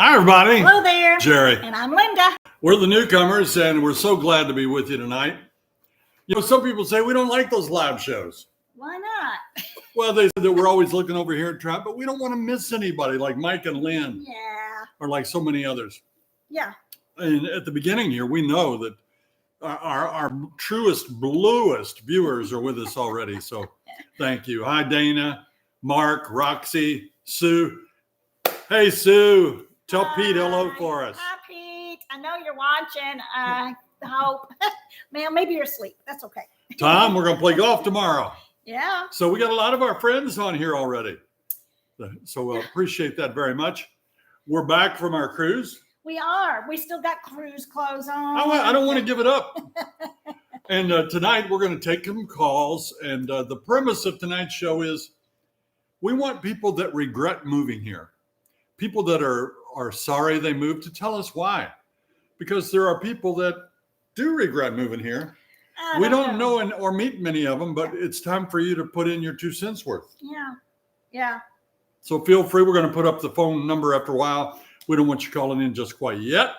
Hi, everybody. Hello there. Jerry. And I'm Linda. We're the Newcomers, and we're so glad to be with you tonight. You know, some people say we don't like those live shows. Why not? Well, they said that we're always looking over here at Trap, but we don't want to miss anybody like Mike and Lynn. Yeah. Or like so many others. Yeah. And at the beginning here, we know that our truest, bluest viewers are with us already. So thank you. Hi, Dana, Mark, Roxy, Sue. Hey, Sue. Tell Pete hello for us. Hi, Pete. I know you're watching. I hope. Man, maybe you're asleep. That's okay. Tom, we're going to play golf tomorrow. Yeah. So we got a lot of our friends on here already. So appreciate that very much. We're back from our cruise. We are. We still got cruise clothes on. I don't want to give it up. And tonight we're going to take some calls. And the premise of tonight's show is we want people that regret moving here. People that are sorry they moved to tell us why. Because there are people that do regret moving here. We don't know or meet many of them, but it's time for you to put in your 2 cents worth. Yeah. Yeah. So feel free. We're going to put up the phone number after a while. We don't want you calling in just quite yet,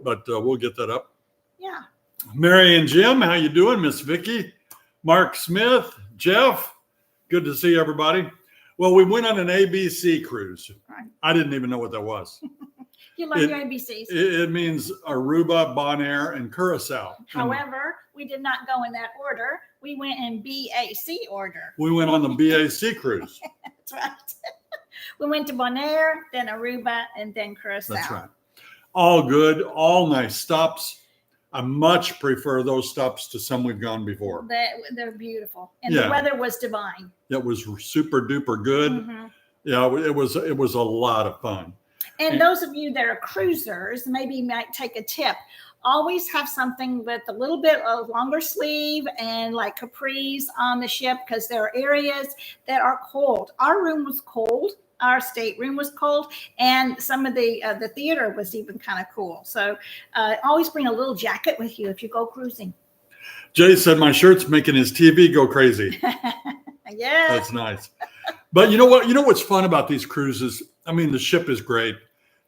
but we'll get that up. Yeah. Mary and Jim, how you doing? Miss Vicky, Mark Smith, Jeff, good to see everybody. Well, we went on an ABC cruise. Right. I didn't even know what that was. You love your ABCs. It means Aruba, Bonaire, and Curacao. However, we did not go in that order. We went in BAC order. We went on the BAC cruise. That's right. We went to Bonaire, then Aruba, and then Curacao. That's right. All good, all nice stops. I much prefer those stops to some we've gone before. They're beautiful. And the weather was divine. It was super duper good. Mm-hmm. Yeah, it was a lot of fun. And those of you that are cruisers, maybe you might take a tip. Always have something with a little bit of longer sleeve and like capris on the ship because there are areas that are cold. Our room was cold. Our stateroom was cold, and some of the theater was even kind of cool. So always bring a little jacket with you if you go cruising. Jay said my shirt's making his TV go crazy. Yeah. That's nice. But you know what? You know what's fun about these cruises? I mean, the ship is great.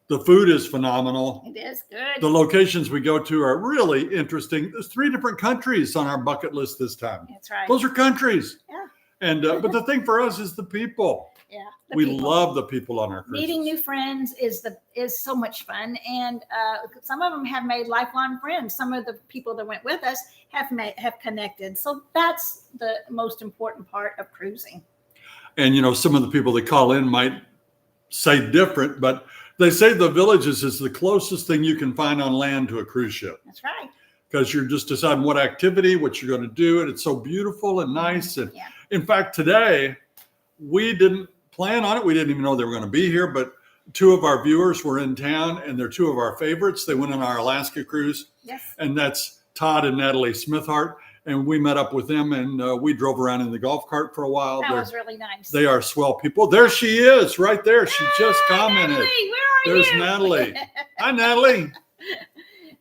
The food is phenomenal. It is good. The locations we go to are really interesting. There's 3 different countries on our bucket list this time. That's right. Those are countries. Yeah. And but the thing for us is the people. Yeah. We love the people on our cruises. Meeting new friends is so much fun, and some of them have made lifelong friends. Some of the people that went with us have connected. So that's the most important part of cruising. And you know, some of the people that call in might say different, but they say the villages is the closest thing you can find on land to a cruise ship. That's right. Because you're just deciding what activity, what you're going to do, and it's so beautiful and nice. And in fact, today we didn't plan on it. We didn't even know they were going to be here, but 2 of our viewers were in town, and they're 2 of our favorites. They went on our Alaska cruise. Yes. And that's Todd and Natalie Smithhart. And we met up with them, and we drove around in the golf cart for a while. That was really nice. They are swell people. There she is, right there. She just commented. Natalie, where are you? There's Natalie. Hi, Natalie.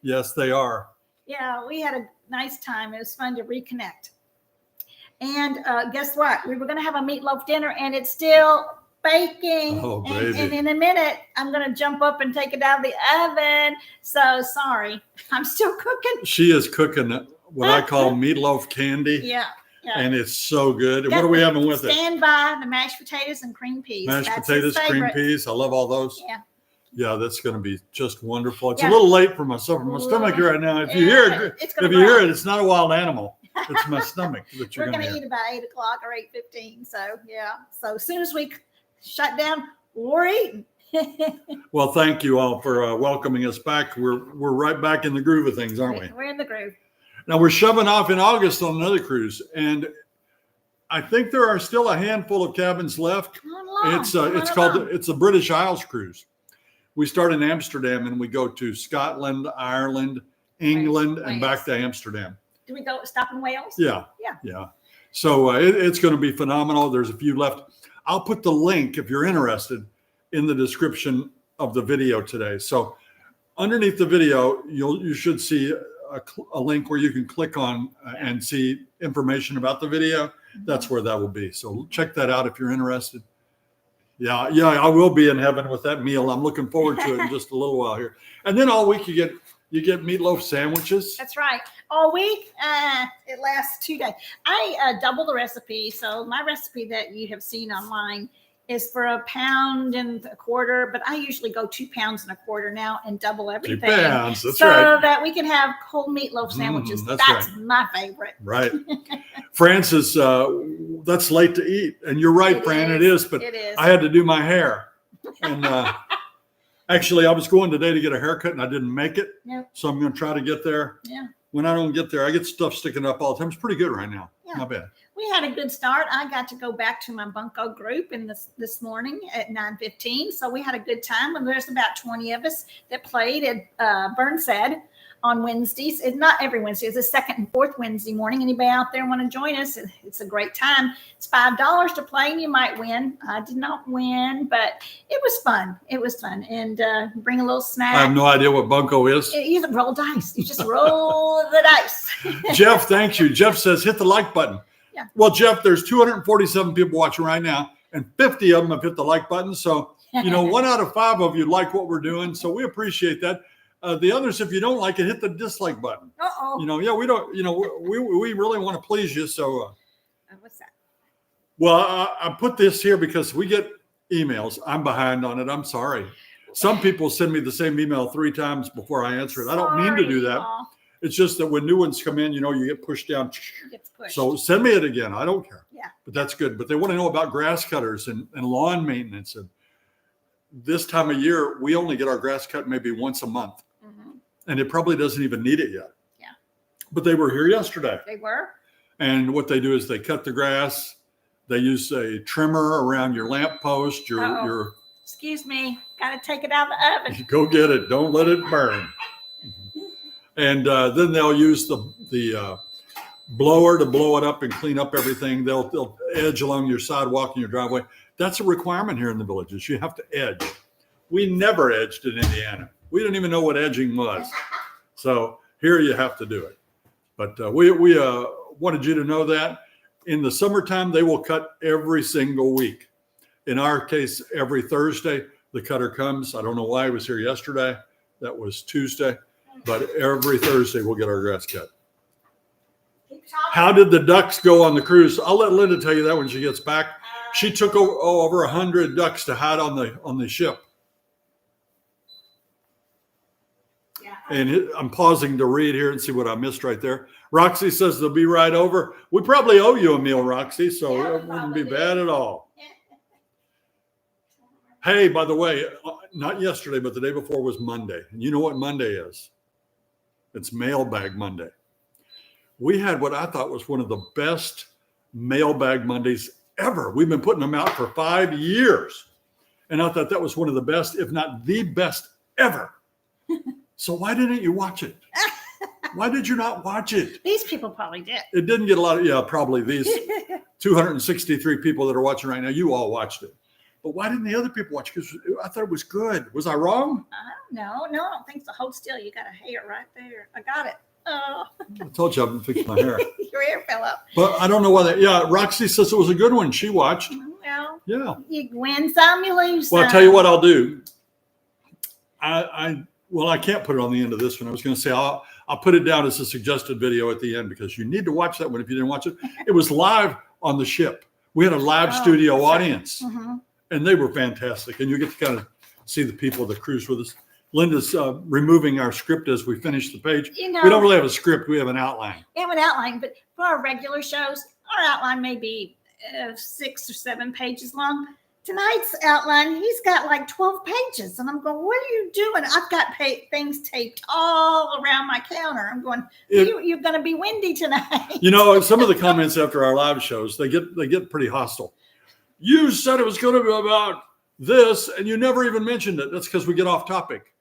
Yes, they are. Yeah, we had a nice time. It was fun to reconnect. And guess what? We were going to have a meatloaf dinner, and it's still baking. Oh, baby. And in a minute, I'm going to jump up and take it out of the oven. So sorry, I'm still cooking. She is cooking what I call meatloaf candy. Yeah. And it's so good. And what are we having with it? Stand by the mashed potatoes and cream peas. Mashed potatoes, cream peas. I love all those. Yeah. Yeah, that's going to be just wonderful. It's a little late for my stomach right now. If you hear it, it's not a wild animal. It's my stomach that you're going to hear. eat about 8 o'clock or 8:15. So yeah. So as soon as we shut down, we're eating. Well, thank you all for welcoming us back. We're right back in the groove of things, aren't we? We're in the groove. Now we're shoving off in August on another cruise, and I think there are still a handful of cabins left. It's a British Isles cruise. We start in Amsterdam and we go to Scotland, Ireland, England, and back to Amsterdam. Do we go stop in Wales? Yeah. So it's going to be phenomenal. There's a few left. I'll put the link if you're interested in the description of the video today. So underneath the video, you should see a link where you can click on and see information about the video. That's where that will be. So check that out if you're interested. Yeah, I will be in heaven with that meal. I'm looking forward to it in just a little while here. And then all week you get meatloaf sandwiches. That's right. All week, it lasts 2 days. I double the recipe. So my recipe that you have seen online is for 1.25 pounds, but I usually go 2.25 pounds now and double everything. 2 pounds, that's so right. that we can have whole meatloaf sandwiches. That's That's right. my favorite. Right. Francis, that's late to eat. And you're right, It Fran, is. it is. But It is. I had to do my hair. And actually, I was going today to get a haircut and I didn't make it. Yep. So I'm going to try to get there. Yeah. When I don't get there, I get stuff sticking up all the time. It's pretty good right now. Yeah. Not bad. We had a good start. I got to go back to my bunco group this morning at 9:15. So we had a good time. And there's about 20 of us that played at Burnside on Wednesdays. It's not every Wednesday. It's the second and fourth Wednesday morning. Anybody out there want to join us? It's a great time. It's $5 to play and you might win. I did not win, but it was fun. It was fun. And bring a little snack. I have no idea what bunco is. You roll dice. You just roll the dice. Jeff, thank you. Jeff says, hit the like button. Yeah. Well, Jeff, there's 247 people watching right now, and 50 of them have hit the like button. So, 1 out of 5 of you like what we're doing. So we appreciate that. The others, if you don't like it, hit the dislike button. Uh-oh. We don't, we really want to please you. So, What's that? well, I put this here because we get emails. I'm behind on it. I'm sorry. Some people send me the same email 3 times before I answer it. I don't mean to do that. Aw. It's just that when new ones come in, you get pushed down. It gets pushed. So send me it again. I don't care. Yeah. But that's good. But they want to know about grass cutters and lawn maintenance. And this time of year, we only get our grass cut maybe once a month. Mm-hmm. And it probably doesn't even need it yet. Yeah. But they were here yesterday. They were. And what they do is they cut the grass. They use a trimmer around your lamp post, your Excuse me. Got to take it out of the oven. go get it. Don't let it burn. And then they'll use the blower to blow it up and clean up everything. They'll edge along your sidewalk and your driveway. That's a requirement here in the villages. You have to edge. We never edged in Indiana. We didn't even know what edging was. So here you have to do it. But we wanted you to know that. In the summertime, they will cut every single week. In our case, every Thursday, the cutter comes. I don't know why he was here yesterday. That was Tuesday. But every Thursday, we'll get our grass cut. How did the ducks go on the cruise? I'll let Linda tell you that when she gets back. She took over 100 ducks to hide on the ship. Yeah. And I'm pausing to read here and see what I missed right there. Roxy says they'll be right over. We probably owe you a meal, Roxy, so Yeah, it wouldn't be probably. bad at all. Hey, by the way, not yesterday, but the day before was Monday. And you know what Monday is? It's Mailbag Monday. We had what I thought was one of the best Mailbag Mondays ever. We've been putting them out for 5 years. And I thought that was one of the best, if not the best ever. So why didn't you watch it? Why did you not watch it? These people probably did. It didn't get a lot of, probably these 263 people that are watching right now, you all watched it. But why didn't the other people watch? Because I thought it was good. Was I wrong? No, I don't think so. Hold still. You got a hair right there. I got it. Oh, I told you I haven't fixed my hair. your hair fell up. But I don't know why Roxy says it was a good one. She watched. Well, Yeah. you win some, you lose some. Well, I'll tell you what I'll do. I can't put it on the end of this one. I was going to say I'll put it down as a suggested video at the end because you need to watch that one if you didn't watch it. It was live on the ship. We had a live studio that's right. audience. Mm-hmm. And they were fantastic. And you get to kind of see the people that cruise with us. Linda's removing our script as we finish the page. We don't really have a script. We have an outline. We have an outline, but for our regular shows, our outline may be 6 or 7 pages long. Tonight's outline, he's got like 12 pages. And I'm going, what are you doing? I've got things taped all around my counter. I'm going, you're going to be windy tonight. Some of the comments after our live shows, they get pretty hostile. You said it was going to be about this, and you never even mentioned it. That's because we get off topic,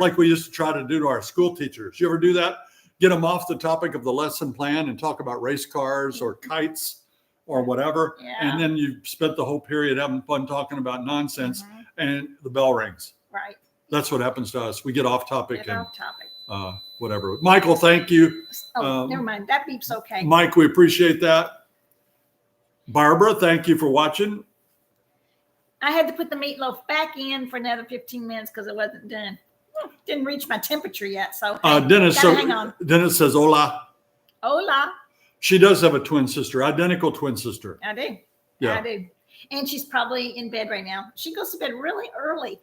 like we used to try to do to our school teachers. You ever do that? Get them off the topic of the lesson plan and talk about race cars or kites or whatever. Yeah. And then you spent the whole period having fun talking about nonsense, and the bell rings. Right. That's what happens to us. We get off topic. Whatever. Michael, thank you. Never mind. That beep's okay. Mike, we appreciate that. Barbara, thank you for watching. I had to put the meatloaf back in for another 15 minutes because it wasn't done. Didn't reach my temperature yet. So Dennis, hang on. Dennis says, hola. Hola. She does have a twin sister, identical twin sister. I do. Yeah. I do. And she's probably in bed right now. She goes to bed really early.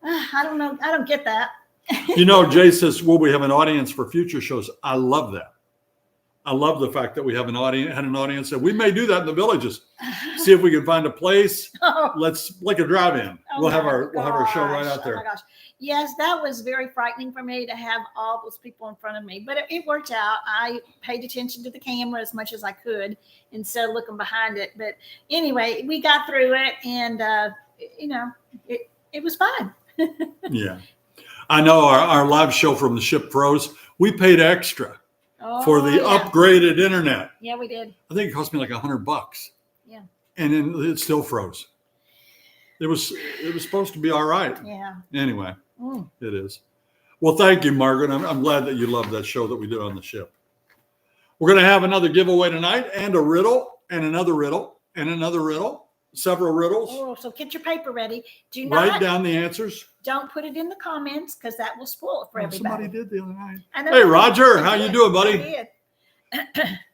I don't know. I don't get that. Jay says, will we have an audience for future shows? I love that. I love the fact that we have an audience, and we may do that in the villages. See if we can find a place. Let's like a drive-in. We'll have our show right out there. Oh my gosh. Yes, that was very frightening for me to have all those people in front of me, but it worked out. I paid attention to the camera as much as I could instead of looking behind it. But anyway, we got through it, and it was fine. Yeah. I know our live show from the ship froze. We paid extra for the upgraded internet. Yeah, we did. I think it cost me like $100. Yeah. And then it still froze. It was supposed to be all right. Yeah. Anyway, It is. Well, thank you, Margaret. I'm glad that you love that show that we did on the ship. We're going to have another giveaway tonight, and a riddle, and another riddle, and another riddle. Several riddles. Oh, so get your paper ready. Do not write down the answers. Don't put it in the comments because that will spoil it for everybody. Somebody did the other night. Hey, Roger, how you doing, buddy?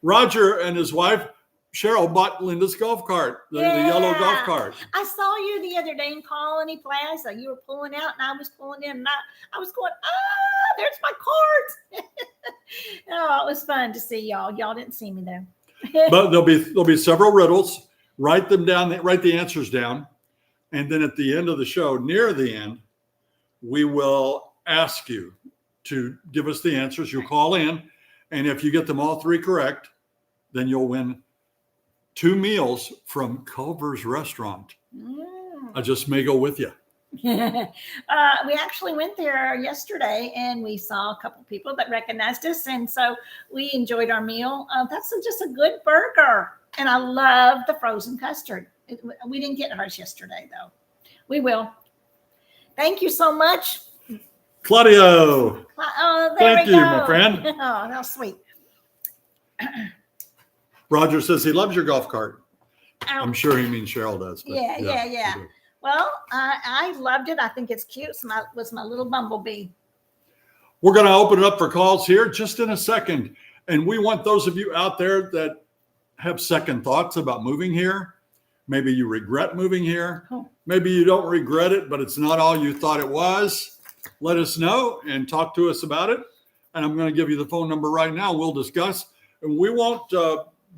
Roger and his wife Cheryl bought Linda's golf cart, the yellow golf cart. I saw you the other day in Colony Plaza. You were pulling out, and I was pulling in, and I was going, there's my cart. Oh, it was fun to see y'all. Y'all didn't see me though. But there'll be several riddles. Write them down. Write the answers down, and then at the end of the show, near the end, we will ask you to give us the answers. You'll call in, and if you get them all three correct, then you'll win 2 meals from Culver's Restaurant. I just may go with you. We actually went there yesterday, and we saw a couple people that recognized us, and so we enjoyed our meal. That's just a good burger, and I love the frozen custard. We didn't get ours yesterday, though. We will. Thank you so much, Claudio. Thank you, my friend. Oh, how sweet. Roger says he loves your golf cart. I'm sure he means Cheryl does. Yeah. Well, I loved it. I think it's cute. It was my little bumblebee. We're going to open it up for calls here just in a second. And we want those of you out there that have second thoughts about moving here. Maybe you regret moving here. Maybe you don't regret it, but it's not all you thought it was. Let us know and talk to us about it. And I'm going to give you the phone number right now. We'll discuss. And we won't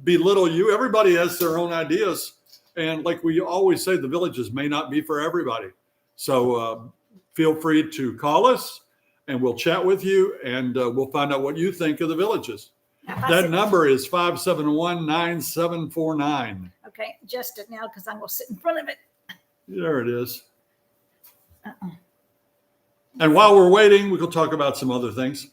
belittle you. Everybody has their own ideas. And like we always say, the villages may not be for everybody. So feel free to call us, and we'll chat with you, and we'll find out what you think of the villages. That number is 571-9749. Okay, adjust it now because I'm going to sit in front of it. There it is. And while we're waiting, we can talk about some other things.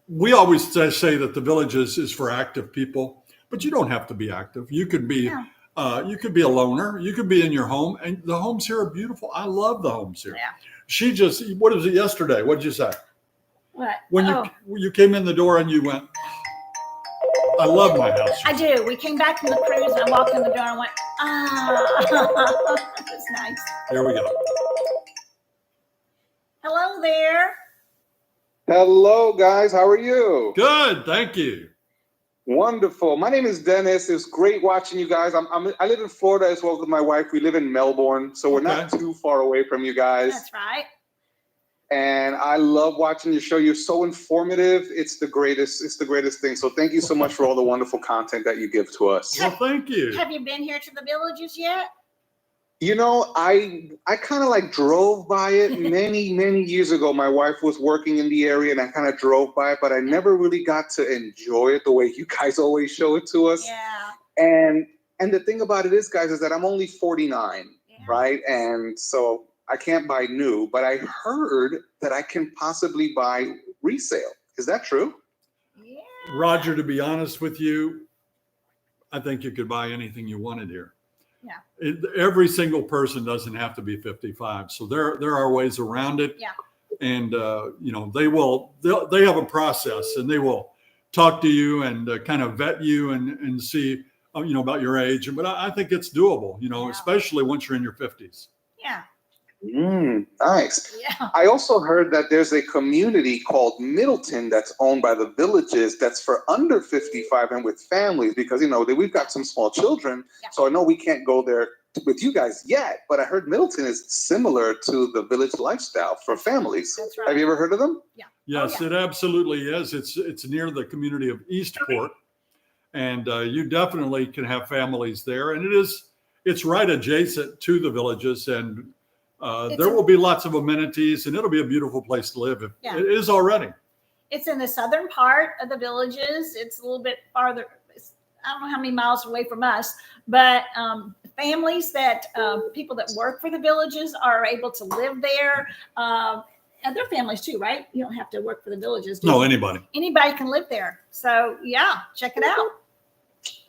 We always say that the villages is for active people, but you don't have to be active. You could be you could be a loner. You could be in your home, and the homes here are beautiful. I love the homes here. Yeah. What was it yesterday? What did you say? What? When you came in the door and you went, I love my house. I do. We came back from the cruise, and I walked in the door and went, that's nice. Here we go. Hello there. Hello, guys. How are you? Good. Thank you. Wonderful. My name is Dennis. It's great watching you guys. I live in Florida as well with my wife. We live in Melbourne, so we're not too far away from you guys. That's right. And I love watching your show. You're so informative. It's the greatest. It's the greatest thing. So thank you so much for all the wonderful content that you give to us. Well, thank you. Have you been here to the villages yet? You know, I kind of like drove by it many years ago. My wife was working in the area, and I kind of drove by it, but I never really got to enjoy it the way you guys always show it to us. Yeah. And the thing about it is, guys, is that I'm only 49, right? And so I can't buy new, but I heard that I can possibly buy resale. Is that true? Yeah. Roger, to be honest with you, I think you could buy anything you wanted here. Yeah. Every single person doesn't have to be 55. So there are ways around it. Yeah. And, they have a process, and they will talk to you and kind of vet you and see, about your age, but I think it's doable, Yeah. especially once you're in your 50s. Yeah. Nice. Yeah. I also heard that there's a community called Middleton that's owned by the Villages that's for under 55 and with families because, we've got some small children. Yeah. So I know we can't go there with you guys yet, but I heard Middleton is similar to the Village lifestyle for families. That's right. Have you ever heard of them? Yeah. Yes, Oh, it absolutely is. It's near the community of Eastport, and you definitely can have families there. And it's right adjacent to the Villages, and there will be lots of amenities, and it'll be a beautiful place to live. Yeah. It is already. It's in the southern part of the Villages. It's a little bit farther. I don't know how many miles away from us, but families people that work for the Villages are able to live there. And their families too, right? You don't have to work for the Villages. No, anybody. Anybody can live there. So yeah, check it out.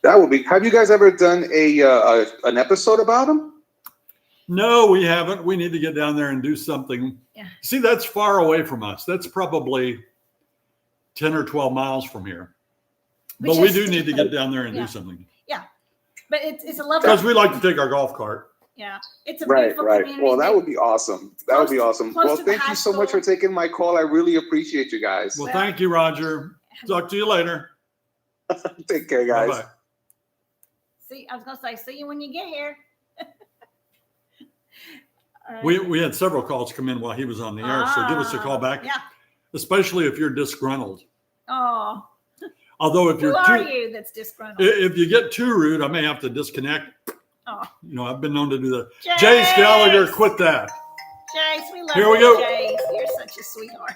That would be. Have you guys ever done an episode about them? No, we haven't. We need to get down there and do something. Yeah. See, that's far away from us. That's probably 10 or 12 miles from here. But we do need to get down there and do something. Yeah. But it's a lovely. Because we like to take our golf cart. Yeah. It's a Right. beautiful community. Well, that would be awesome. That would be awesome. Close Well, to the thank high you so much school. for taking my call. I really appreciate you guys. Well, thank you, Roger. Talk to you later. Take care, guys. Bye-bye. See, I was gonna say, see you when you get here. We had several calls come in while he was on the air, so give us a call back. Yeah. Especially if you're disgruntled. Oh. Although if Who you're are you that's disgruntled? if you get too rude, I may have to disconnect. Oh. I've been known to do that. Jace! Jace Gallagher, quit that. Jace, we love Here we you, go. Jace. You're such a sweetheart.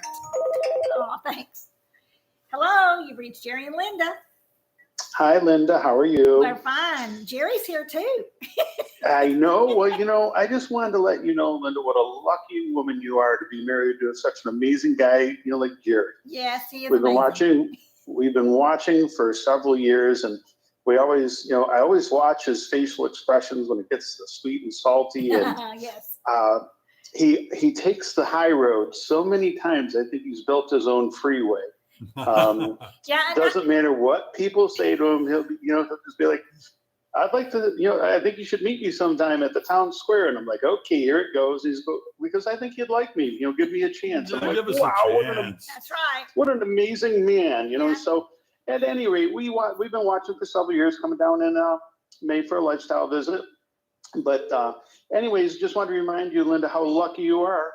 Oh, thanks. Hello, you've reached Jerry and Linda. Hi, Linda. How are you? We're fine. Jerry's here too. I know. Well, I just wanted to let you know, Linda, what a lucky woman you are to be married to such an amazing guy, like Jerry. Yes, he is. We've been watching for several years, and we always, I always watch his facial expressions when it gets sweet and salty. And yes. He takes the high road so many times. I think he's built his own freeway. Yeah. Doesn't matter what people say to him. He'll just be like, I'd like to, I think you should meet me sometime at the town square. And I'm like, okay, here it goes. Because I think you'd like me, give me a chance. I'm like, Give us wow, a chance. That's right. what an amazing man, Yeah. So at any rate, we've been watching for several years, coming down in May for a lifestyle visit. But anyways, just want to remind you, Linda, how lucky you are,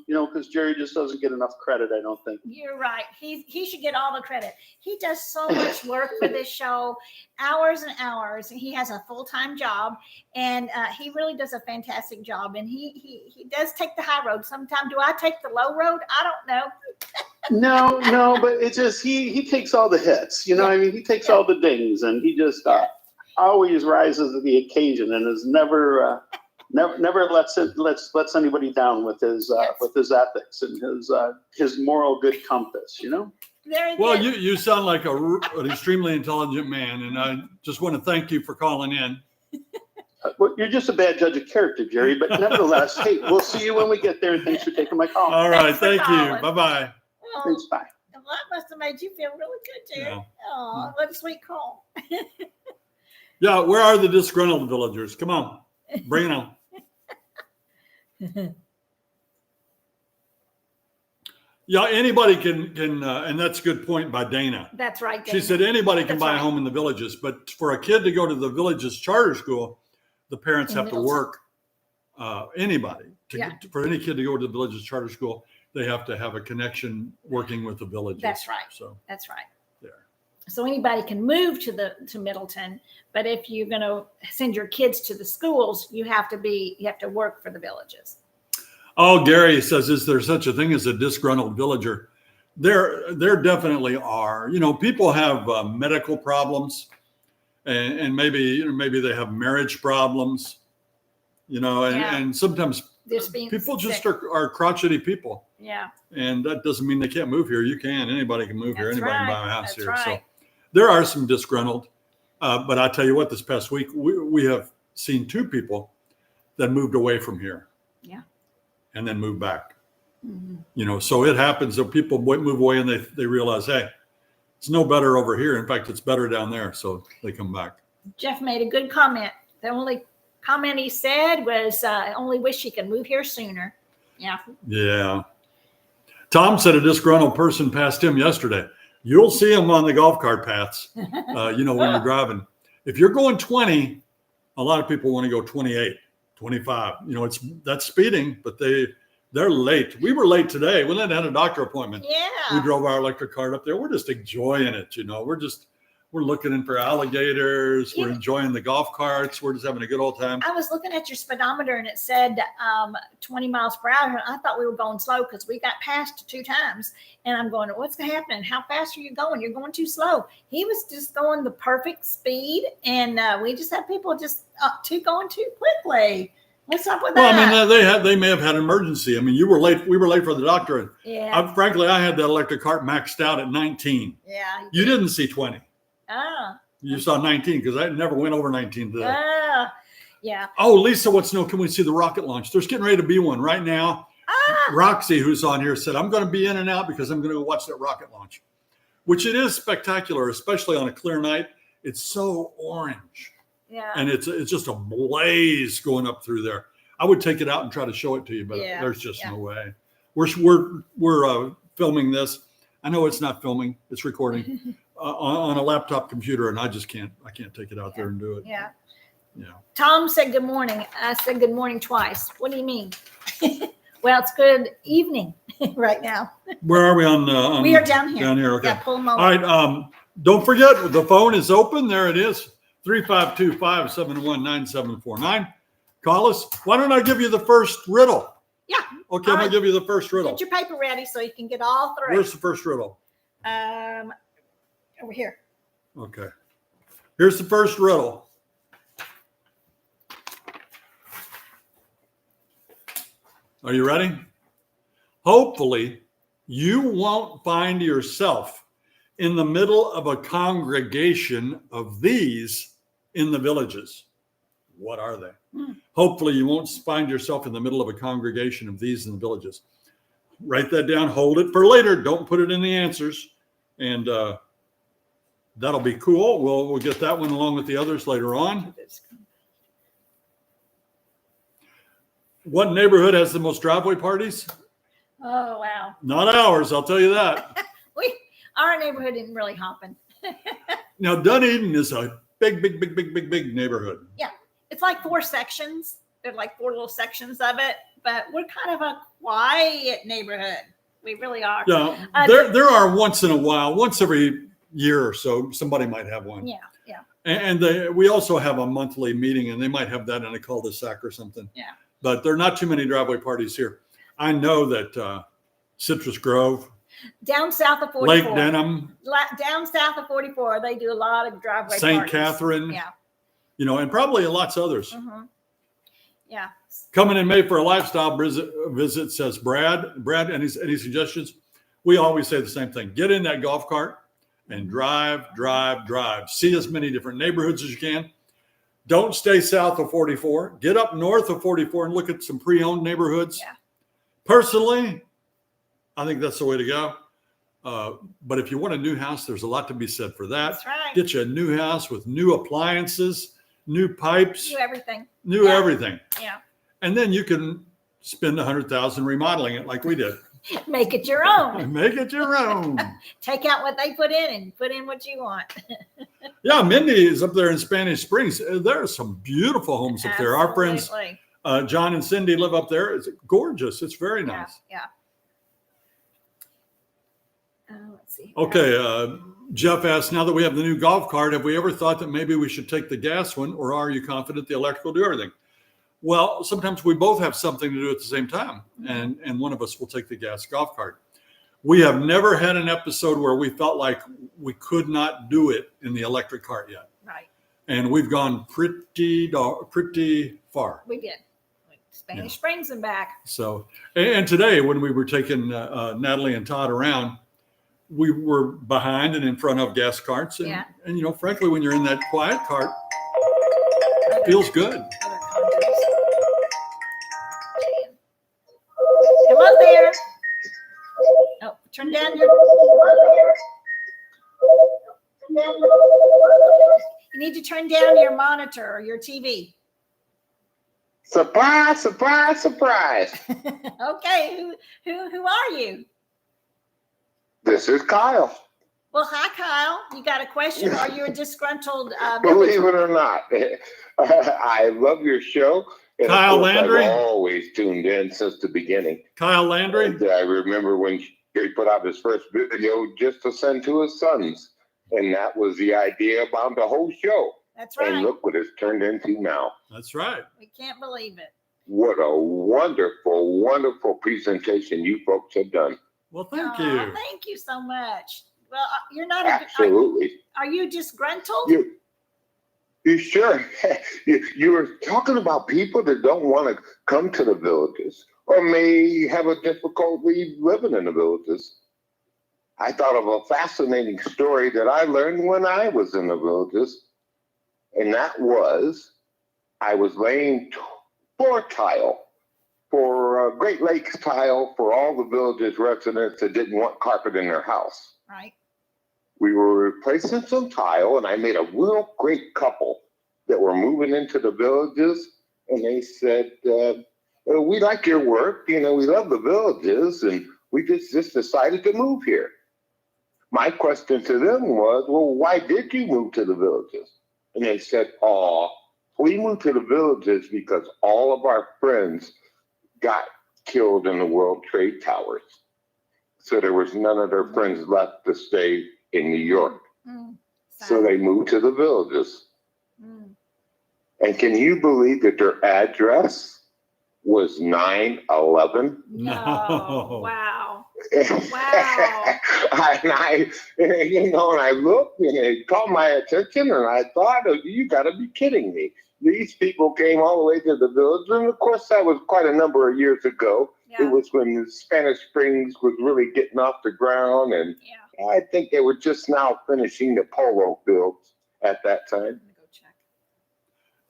because Jerry just doesn't get enough credit, I don't think. You're right. He should get all the credit. He does so much work for this show, hours and hours. He has a full-time job, and he really does a fantastic job. And he does take the high road. Sometimes do I take the low road? I don't know. No, but it's just he takes all the hits. He takes all the dings, and he just always rises to the occasion, and is never lets anybody down with his ethics and his moral good compass. Very Well, good. you sound like an extremely intelligent man, and I just want to thank you for calling in. Well, you're just a bad judge of character, Jerry. But nevertheless, hey, we'll see you when we get there. And thanks for taking my call. All right, Thanks for thank you. calling. Bye-bye. Oh, Thanks, bye. well, that must have made you feel really good, Jerry. Yeah. Oh, what a sweet call. Yeah, where are the disgruntled villagers? Come on, bring it on. Yeah, anybody can, and that's a good point by Dana. That's right. She Dana. said anybody can That's buy a right. home in the Villages, but for a kid to go to the Villages charter school, the parents In have to Middleton. work. Anybody Yeah. for any kid to go to the Villages charter school, they have to have a connection working with the Villages. That's right. So That's right. there. So anybody can move to Middleton, but if you're going to send your kids to the schools, you have to work for the Villages. Oh, Gary says, is there such a thing as a disgruntled villager? There definitely are. People have medical problems, and maybe they have marriage problems. Yeah. And sometimes Just being people just sick. are crotchety people, Yeah. and that doesn't mean they can't move here. You can. Anybody can move here. That's Anybody can right. buy a house That's here. right. So there are some disgruntled. But I tell you what, this past week we have seen two people that moved away from here. Yeah. And then moved back. Mhm. So it happens that people move away and they realize, hey, it's no better over here. In fact, it's better down there. So they come back. Jeff made a good comment. The only comment he said was, I only wish he could move here sooner. Yeah. Yeah. Tom said a disgruntled person passed him yesterday. You'll see him on the golf cart paths, when you're driving. If you're going 20, a lot of people want to go 28, 25. That's speeding, but they're late. We were late today. We had a doctor appointment. Yeah. We drove our electric cart up there. We're just enjoying it. We're looking in for alligators. Yeah. We're enjoying the golf carts. We're just having a good old time. I was looking at your speedometer and it said 20 miles per hour. And I thought we were going slow because we got passed 2 times. And I'm going, what's happening? How fast are you going? You're going too slow. He was just going the perfect speed. And we just had people just going too quickly. What's up with that? Well, they may have had an emergency. You were late. We were late for the doctor. Yeah. Frankly, I had that electric cart maxed out at 19. Yeah. You didn't see 20. Oh. You saw 19 because I never went over 19 today. Yeah. Oh, Lisa wants to know, can we see the rocket launch? There's getting ready to be one right now. Roxy, who's on here, said, I'm going to be in and out because I'm going to go watch that rocket launch, which it is spectacular, especially on a clear night. It's so orange. Yeah. And it's just a blaze going up through there. I would take it out and try to show it to you, but there's just no way. We're filming this. I know it's not filming; it's recording on a laptop computer, and I can't take it out there and do it. Yeah. Yeah. Tom said good morning. I said good morning twice. What do you mean? Well, it's good evening right now. Where are we on? We are down here. Down here. Okay. Yeah, pull them over. All right. Don't forget, the phone is open. There it is. 352-571-9749. Call us. Why don't I give you the first riddle? Yeah. Okay, I'm going to give you the first riddle. Get your paper ready so you can get all three. Where's the first riddle? Over here. Okay. Here's the first riddle. Are you ready? Hopefully, you won't find yourself in the middle of a congregation of these in the villages. What are they? Hopefully, you won't find yourself in the middle of a congregation of these in the villages. Write that down. Hold it for later. Don't put it in the answers. And that'll be cool. We'll get that one along with the others later on. What neighborhood has the most driveway parties? Oh, wow. Not ours, I'll tell you that. Our neighborhood isn't really hopping. Now, Dunedin is a big neighborhood. Yeah. It's like 4 sections. There's like 4 little sections of it, but we're kind of a quiet neighborhood. We really are. Yeah. There are once in a while, once every year or so, somebody might have one. Yeah. Yeah. And we also have a monthly meeting, and they might have that in a cul-de-sac or something. Yeah. But there are not too many driveway parties here. I know that Citrus Grove, Down south of 44. Lake Denham, Down south of 44, they do a lot of driveway St. parties. Catherine, Yeah. And probably lots of others. Mm-hmm. Yeah. Coming in May for a lifestyle visit, says Brad. Brad, any suggestions? We always say the same thing. Get in that golf cart and drive. See as many different neighborhoods as you can. Don't stay south of 44. Get up north of 44 and look at some pre-owned neighborhoods. Yeah. Personally, I think that's the way to go. But if you want a new house, there's a lot to be said for that. That's right. Get you a new house with new appliances, new pipes, Do everything. everything. Yeah. And then you can spend $100,000 remodeling it like we did. Make it your own. Make it your own. Take out what they put in and put in what you want. Yeah, Mindy is up there in Spanish Springs. There are some beautiful homes up there. Our friends, Absolutely. John and Cindy, live up there. It's gorgeous. It's very nice. Yeah. Let's see. Okay. Jeff asked, now that we have the new golf cart, have we ever thought that maybe we should take the gas one, or are you confident the electric will do everything? Well, sometimes we both have something to do at the same time, and one of us will take the gas golf cart. We have never had an episode where we felt like we could not do it in the electric cart yet. Right. And we've gone pretty far. We did. Spanish Springs and back. So, and today when we were taking Natalie and Todd around, we were behind and in front of gas carts. And, and frankly, when you're in that quiet cart, it feels good. Hello there. Oh, turn down your. You need to turn down your monitor or your TV. Surprise, surprise, surprise. Okay, who are you? This is Kyle. Well, hi, Kyle. You got a question? Or are you a disgruntled Believe it or not, I love your show. And Kyle of course, Landry? I've always tuned in since the beginning. Kyle Landry? And I remember when he put out his first video just to send to his sons. And that was the idea about the whole show. That's right. And look what it's turned into now. That's right. We can't believe it. What a wonderful, wonderful presentation you folks have done. Well, thank Aw, you. Thank you so much. Well, you're not. Absolutely. Are you disgruntled? You sure? You were talking about people that don't want to come to the villages or may have a difficulty living in the villages. I thought of a fascinating story that I learned when I was in the villages, and that was I was laying floor tile for Great Lakes tile for all the villages residents that didn't want carpet in their house. Right. We were replacing some tile, and I made a real great couple that were moving into the villages, and they said, we like your work, we love the villages, and we just decided to move here. My question to them was, well, why did you move to the villages? And they said, we moved to the villages because all of our friends got killed in the World Trade Towers. So there was none of their friends left to stay in New York. So they moved to the villages. And can you believe that their address was 911? No. Wow. Wow. And I looked and it caught my attention and I thought, you gotta be kidding me. These people came all the way to the village. And of course, that was quite a number of years ago. Yeah. It was when the Spanish Springs was really getting off the ground. And I think they were just now finishing the polo fields at that time.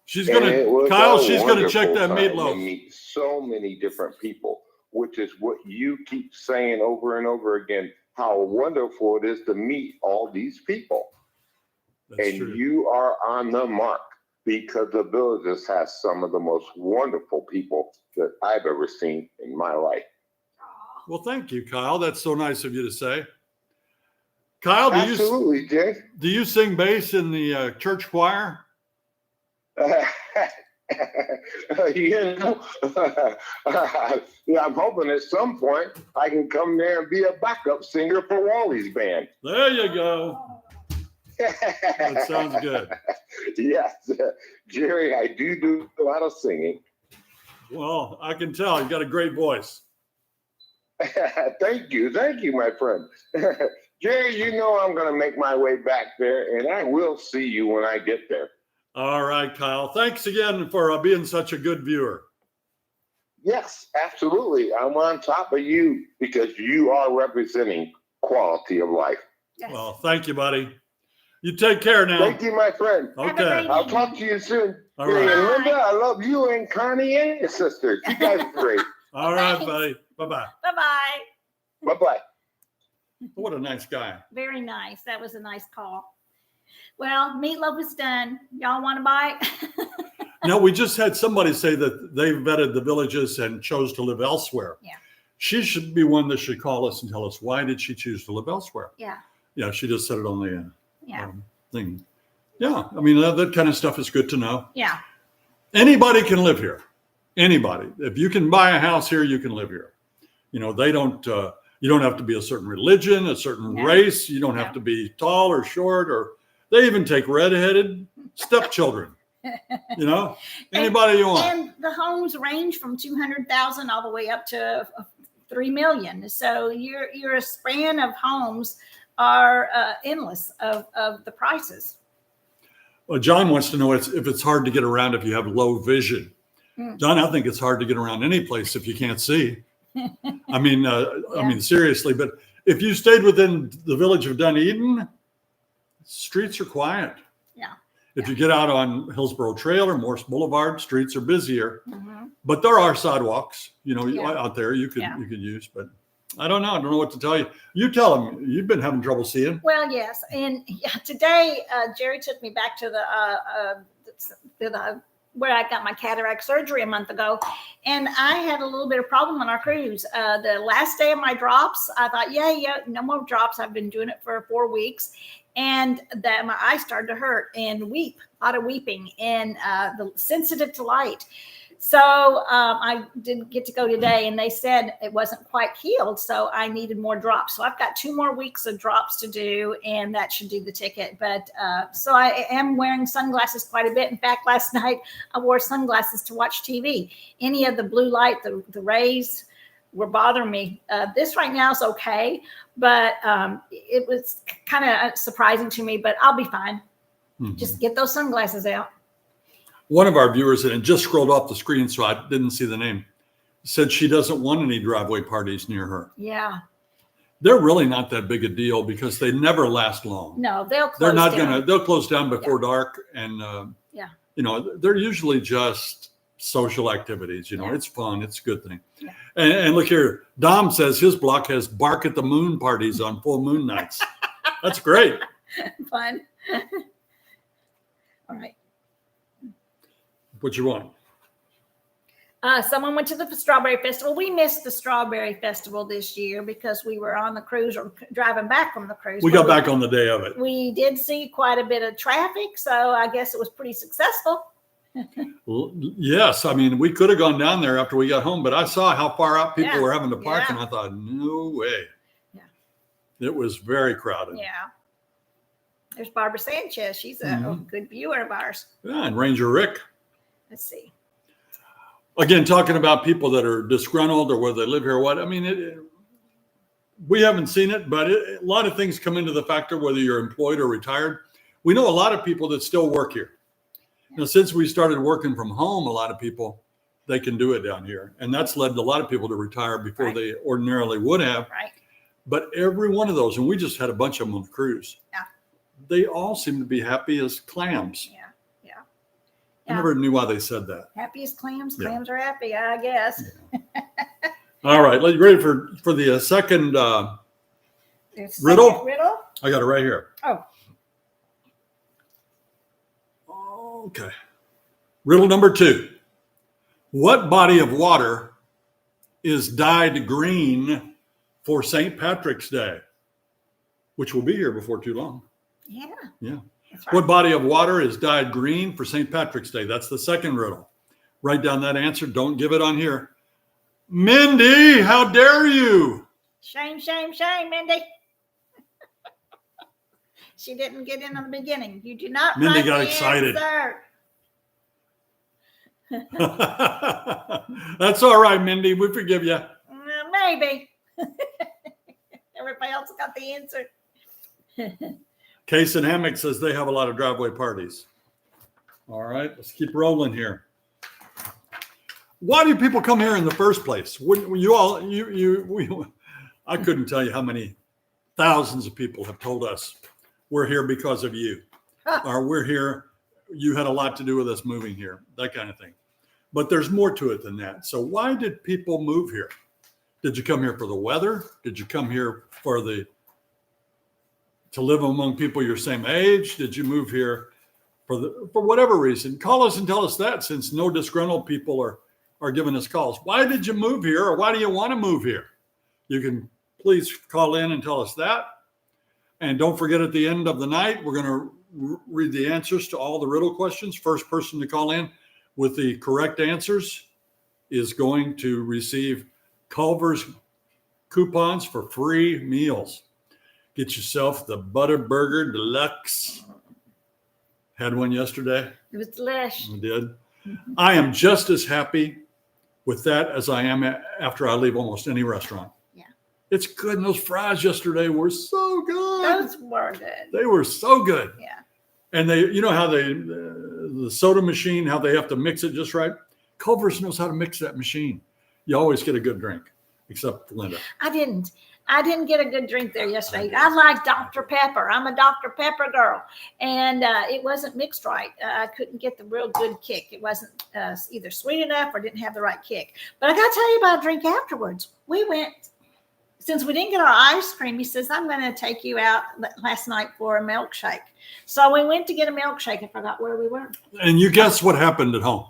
She's gonna check that meatloaf. Meet so many different people, which is what you keep saying over and over again, how wonderful it is to meet all these people. That's true. You are on the mark because the villages has some of the most wonderful people that I've ever seen in my life. Well, thank you, Kyle. That's so nice of you to say. Kyle, absolutely, Jay. Do you sing bass in the church choir? I'm hoping at some point I can come there and be a backup singer for Wally's band. There you go. That sounds good. Yes, Jerry, I do a lot of singing. Well, I can tell you got a great voice. Thank you, my friend. Jerry, I'm going to make my way back there, and I will see you when I get there. All right, Kyle. Thanks again for being such a good viewer. Yes, absolutely. I'm on top of you because you are representing quality of life. Yes. Well, thank you, buddy. You take care now. Thank you, my friend. Okay. I'll talk to you soon. All right. And Linda, I love you and Connie and your sisters. You guys are great. All right, buddy. Bye-bye. Bye-bye. Bye-bye. What a nice guy. Very nice. That was a nice call. Well, meatloaf is done. Y'all want to buy it? No, we just had somebody say that they vetted the villages and chose to live elsewhere. Yeah. She should be one that should call us and tell us why did she choose to live elsewhere. Yeah. Yeah, she just said it on the thing. Yeah, I mean, that kind of stuff is good to know. Yeah. Anybody can live here. Anybody. If you can buy a house here, you can live here. They don't, you don't have to be a certain religion, a certain race. You don't have to be tall or short, or they even take redheaded stepchildren. Anybody you want. And the homes range from 200,000 all the way up to 3 million. So your span of homes are endless of the prices. Well, John wants to know if it's hard to get around if you have low vision. John, I think it's hard to get around any place if you can't see. I mean, seriously, but if you stayed within the village of Dunedin, streets are quiet. Yeah. If you get out on Hillsborough Trail or Morse Boulevard, streets are busier. But there are sidewalks, out there you could use. But I don't know. I don't know what to tell you. You tell them. You've been having trouble seeing. Well, yes. And today, Jerry took me back to the where I got my cataract surgery a month ago. And I had a little bit of problem on our cruise. The last day of my drops, I thought, yeah, no more drops. I've been doing it for 4 weeks. And that my eyes started to hurt and weep, a lot of weeping, and sensitive to light. So I didn't get to go today, and they said it wasn't quite healed, so I needed more drops. So I've got 2 more weeks of drops to do, and that should do the ticket. But so I am wearing sunglasses quite a bit. In fact, last night I wore sunglasses to watch TV. Any of the blue light, the rays were bothering me. This right now is okay, but it was kind of surprising to me, but I'll be fine. Mm-hmm. Just get those sunglasses out. One of our viewers, and it just scrolled off the screen, so I didn't see the name, said she doesn't want any driveway parties near her. Yeah. They're really not that big a deal because they never last long. No, they'll close They're not down. they'll close down before dark. And, they're usually just social activities. It's fun. It's a good thing. Yeah. And look here, Dom says his block has bark at the moon parties on full moon nights. That's great. Fun. All right. What you want? Someone went to the Strawberry Festival. We missed the Strawberry Festival this year because we were on the cruise or driving back from the cruise. We got back on the day of it. We did see quite a bit of traffic, so I guess it was pretty successful. Yes. I mean, we could have gone down there after we got home, but I saw how far out people were having to park, and I thought, no way. Yeah. It was very crowded. Yeah. There's Barbara Sanchez. She's a good viewer of ours. Yeah, and Ranger Rick. Let's see. Again, talking about people that are disgruntled or whether they live here or what. I mean, we haven't seen it, but a lot of things come into the factor whether you're employed or retired. We know a lot of people that still work here. Now, since we started working from home, a lot of people, they can do it down here. And that's led a lot of people to retire before they ordinarily would have. Right. But every one of those, and we just had a bunch of them on the cruise. Yeah. They all seem to be happy as clams. Yeah. I never knew why they said that. Happy as clams. Yeah. Clams are happy, I guess. Yeah. All right. Let's ready for the second riddle? Riddle? I got it right here. Oh. Okay. Riddle number 2. What body of water is dyed green for St. Patrick's Day? Which will be here before too long. Yeah. Yeah. Right. What body of water is dyed green for St. Patrick's Day? That's the second riddle. Write down that answer. Don't give it on here. Mindy, how dare you? Shame, shame, shame, Mindy. She didn't get in the beginning. You do not. Mindy got excited. That's all right, Mindy. We forgive you. Maybe. Everybody else got the answer. Case and Hammock says they have a lot of driveway parties. All right, let's keep rolling here. Why do people come here in the first place? I couldn't tell you how many thousands of people have told us we're here because of you, or we're here. You had a lot to do with us moving here, that kind of thing. But there's more to it than that. So why did people move here? Did you come here for the weather? Did you come here to live among people your same age? Did you move here for whatever reason? Call us and tell us that, since no disgruntled people are giving us calls. Why did you move here, or why do you want to move here? You can please call in and tell us that. And don't forget, at the end of the night, we're going to read the answers to all the riddle questions. First person to call in with the correct answers is going to receive Culver's coupons for free meals. Get yourself the Butter Burger Deluxe. Had one yesterday. It was delish. I did. Mm-hmm. I am just as happy with that as I am after I leave almost any restaurant. Yeah. It's good. And those fries yesterday were so good. Those were good. They were so good. Yeah. And how the soda machine, how they have to mix it just right. Culver's knows how to mix that machine. You always get a good drink, except Linda. I didn't get a good drink there yesterday. I like Dr. Pepper. I'm a Dr. Pepper girl. And it wasn't mixed right. I couldn't get the real good kick. It wasn't either sweet enough or didn't have the right kick. But I got to tell you about a drink afterwards. We went since we didn't get our ice cream, he says, I'm going to take you out last night for a milkshake. So we went to get a milkshake. I forgot where we were. And you guess what happened at home?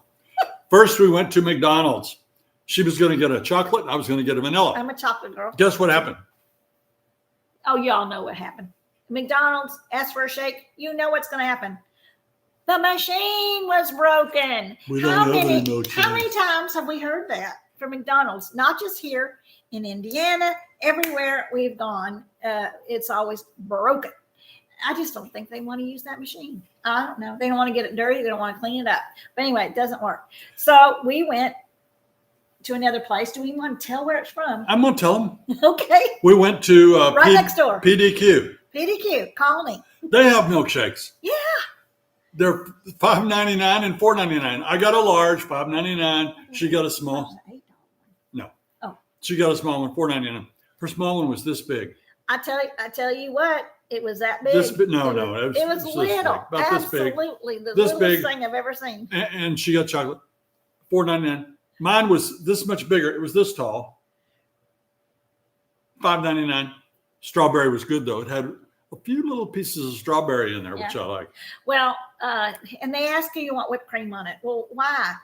First, we went to McDonald's. She was going to get a chocolate. I was going to get a vanilla. I'm a chocolate girl. Guess what happened? Oh, y'all know what happened. McDonald's asked for a shake. You know what's going to happen. The machine was broken. We don't How have many any milkshakes. How many times have we heard that from McDonald's? Not just here in Indiana, everywhere we've gone, it's always broken. I just don't think they want to use that machine. I don't know. They don't want to get it dirty. They don't want to clean it up. But anyway, it doesn't work. So we went to another place. Do we want to tell where it's from? I'm going to tell them. Okay. We went to Right next door. PDQ. PDQ, colony. They have milkshakes. Yeah. They're $5.99 and $4.99. I got a large, $5.99. She got a small. No. Oh. She got a small one, $4.99. Her small one was this big. I tell you what, it was that big. No. It was this little. big, about this big. Absolutely the This littlest big. thing I've ever seen. And she got chocolate, $4.99. Mine was this much bigger. It was this tall, $5.99. Strawberry was good though. It had a few little pieces of strawberry in there, which I like. Well, and they ask you want whipped cream on it. Well, why?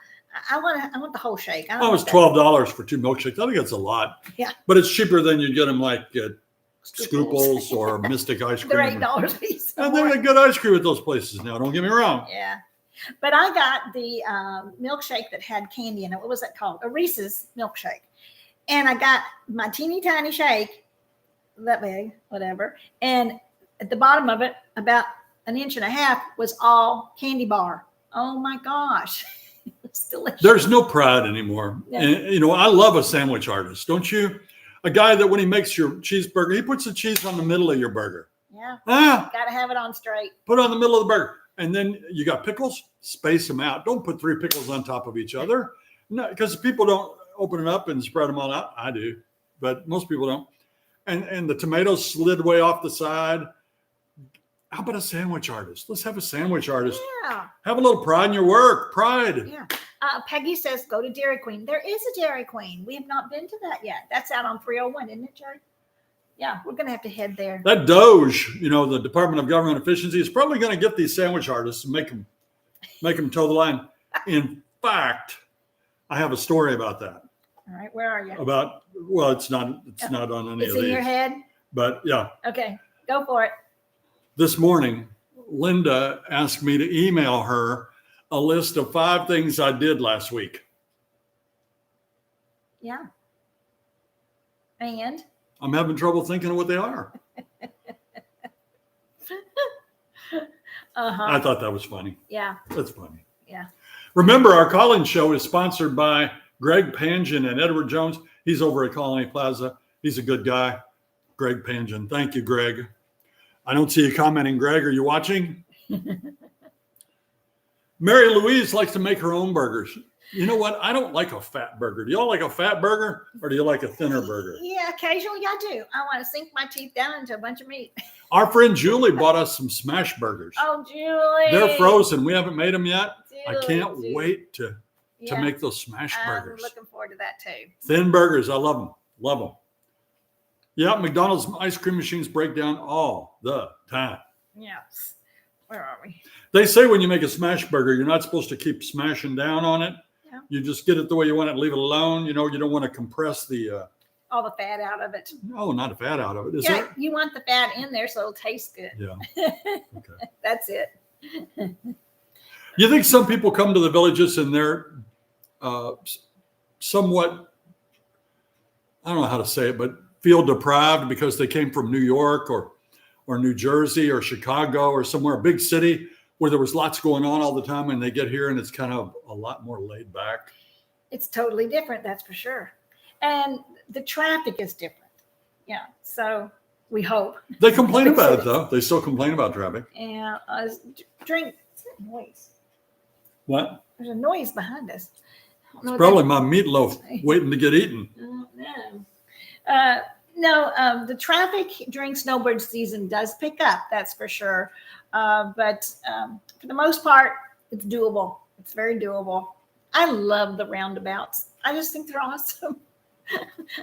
I want the whole shake. I don't Oh, it was want $12 for 2 milkshakes. I think that's a lot. Yeah. But it's cheaper than you get them like at Scooples. Scooples or Mystic Ice They're Cream. $8 a piece. And they got good ice cream at those places now. Don't get me wrong. Yeah. But I got the milkshake that had candy in it. What was that called? A Reese's milkshake. And I got my teeny tiny shake, that big, whatever. And at the bottom of it, about 1.5 inches, was all candy bar. Oh my gosh. It's delicious. There's no pride anymore. Yeah. And, I love a sandwich artist, don't you? A guy that when he makes your cheeseburger, he puts the cheese on the middle of your burger. Yeah. Ah, Got to have it on straight. put it on the middle of the burger. And then you got pickles, space them out. Don't put 3 pickles on top of each other. No, because people don't open it up and spread them all out. I do, but most people don't. And the tomatoes slid way off the side. How about a sandwich artist? Let's have a sandwich artist. Yeah. Have a little pride in your work. Pride. Yeah. Peggy says go to Dairy Queen. There is a Dairy Queen. We have not been to that yet. That's out on 301, isn't it, Jerry? Yeah, we're going to have to head there. That DOGE, the Department of Government Efficiency, is probably going to get these sandwich artists and make them toe the line. In fact, I have a story about that. All right, where are you? It's not on any It's of in these. your head? But yeah, Okay, go for it. this morning, Linda asked me to email her a list of 5 things I did last week. Yeah. And? I'm having trouble thinking of what they are. Uh-huh. I thought that was funny. Yeah, That's funny. yeah. Remember, our call-in show is sponsored by Greg Pangin and Edward Jones. He's over at Colony Plaza. He's a good guy. Greg Pangin. Thank you, Greg. I don't see you commenting, Greg. Are you watching? Mary Louise likes to make her own burgers. You know what? I don't like a fat burger. Do y'all like a fat burger or do you like a thinner burger? Yeah, occasionally I do. I want to sink my teeth down into a bunch of meat. Our friend Julie bought us some smash burgers. Oh, Julie. They're frozen. We haven't made them yet. I Julie, can't Julie. wait to Yeah, make those smash I'm burgers. looking forward to that too. Thin burgers. I love them. Love them. Yeah, McDonald's ice cream machines break down all the time. Yes. Where are we? They say when you make a smash burger, you're not supposed to keep smashing down on it. Yeah. You just get it the way you want it, leave it alone. You don't want to compress the, All the fat out of it. not the fat out of it. Is Yeah, that? you want the fat in there so it'll taste good. Yeah. Okay. That's it. You think some people come to the villages and they're somewhat, I don't know how to say it, but feel deprived because they came from New York or New Jersey or Chicago or somewhere, a big city where there was lots going on all the time, and they get here and it's kind of a lot more laid back. It's totally different, that's for sure. And the traffic is different. Yeah. So we hope. They complain about it though. They still complain about traffic. Yeah. Drink. What's that noise? What? There's a noise behind us. I don't know what Probably my meatloaf waiting to get eaten. No, the traffic during snowbird season does pick up, that's for sure. But for the most part, it's doable. It's very doable. I love the roundabouts. I just think they're awesome.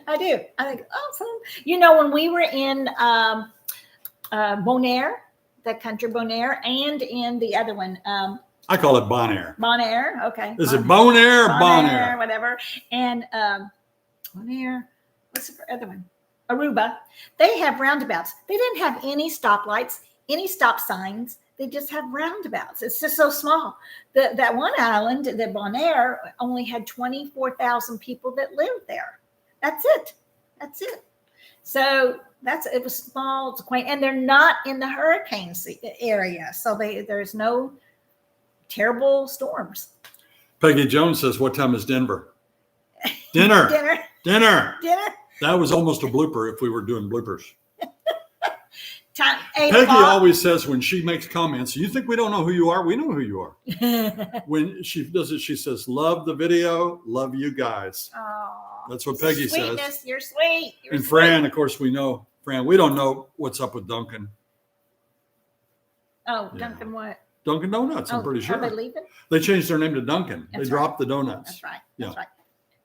I do. I think awesome. You know, when we were in Bonaire, the country Bonaire, and in the other one, I call it Bonaire. Bonaire. Okay. Is it Bonaire or Bonaire? Whatever. And Bonaire. What's the other one? Aruba. They have roundabouts. They didn't have any stoplights, any stop signs. They just have roundabouts. It's just so small. That one island, the Bonaire, only had 24,000 people that lived there. That's it. That's it. So it was small, it's quaint, and they're not in the hurricane area. So there's no terrible storms. Peggy Jones says, what time is Denver? Dinner. Dinner. That was almost a blooper if we were doing bloopers. Time, 8 Peggy o'clock. always says when she makes comments, you think we don't know who you are? We know who you are. When she does it, she says, love the video, love you guys. Oh, that's what Peggy sweetness. says. You're sweet. And Fran, of course, we know. Fran, we don't know what's up with Dunkin'. Oh, Yeah. Dunkin' what? Dunkin' Donuts, I'm pretty sure. Are they leaving? They changed their name to Dunkin'. That's They dropped the donuts. That's right. Yeah. That's right.